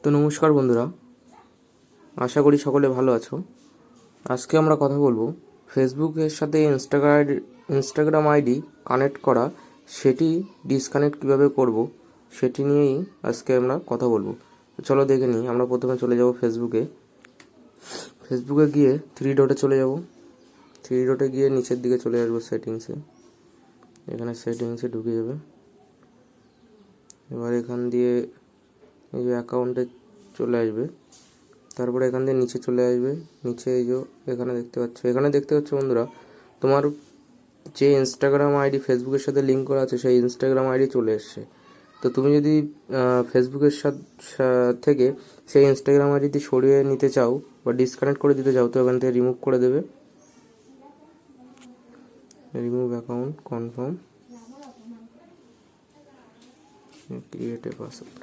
তো নমস্কার বন্ধুরা, আশা করি সকলে ভালো আছো। আজকে আমরা কথা বলবো ফেসবুকের সাথে ইনস্টাগ্রাম আইডি কানেক্ট করা, সেটি ডিসকানেক্ট কিভাবে করব সেটি নিয়েই আজকে আমরা কথা বলবো। তো চলো দেখে নিই। আমরা প্রথমে চলে যাব ফেসবুকে গিয়ে থ্রি ডটে চলে যাব। থ্রি ডটে গিয়ে নিচের দিকে চলে আসবো সেটিংসে। এখানে সেটিংসে ঢুকে যাবে। এবার এখান দিয়ে এই যে অ্যাকাউন্টে চলে আসবে। তারপরে এখান দিয়ে নিচে চলে আসবে। নিচে এই যে এখানে দেখতে পাচ্ছ বন্ধুরা, তোমার যে ইনস্টাগ্রাম আইডি ফেসবুকের সাথে লিঙ্ক করা আছে সেই ইনস্টাগ্রাম আইডি চলে এসছে। তো তুমি যদি ফেসবুকের থেকে সেই ইনস্টাগ্রাম আইডিটি সরিয়ে নিতে চাও বা ডিসকানেক্ট করে দিতে চাও, তো এখান থেকে রিমুভ করে দেবে। Remove account, confirm, create a password.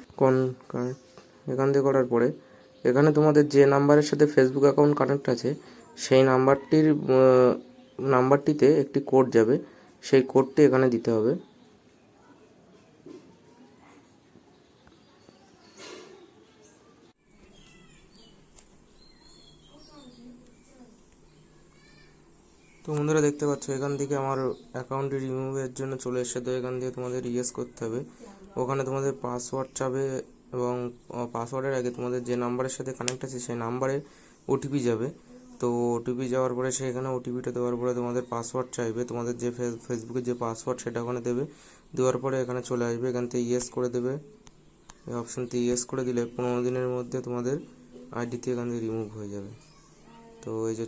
এখান থেকে করার পরে এখানে তোমাদের যে নাম্বারের সাথে ফেসবুক অ্যাকাউন্ট কানেক্ট আছে সেই নাম্বারটিতে একটি কোড যাবে। সেই কোডটি এখানে দিতে হবে। তো বন্ধুরা দেখতে পাচ্ছ এখান থেকে আমার অ্যাকাউন্টটি রিমুভের জন্য চলে এসেছে। তো এখান থেকে তোমাদের ইয়েস করতে হবে। ওখানে তোমাদের পাসওয়ার্ড চাবে এবং পাসওয়ার্ডের আগে তোমাদের যে নাম্বারের সাথে কানেক্ট আছে সেই নাম্বারে ওটিপি যাবে। তো ওটিপি যাওয়ার পরে সেখানে ওটিপিটা দেওয়ার পরে তোমাদের পাসওয়ার্ড চাইবে। তোমাদের যে ফেসবুকের যে পাসওয়ার্ড সেটা ওখানে দেবে। দেওয়ার পরে এখানে চলে আসবে। এখান থেকে ইয়েস করে দেবে। এই অপশানটি ইয়েস করে দিলে 15 দিনের মধ্যে তোমাদের আইডিতে এখান থেকে রিমুভ হয়ে যাবে। তো এই যে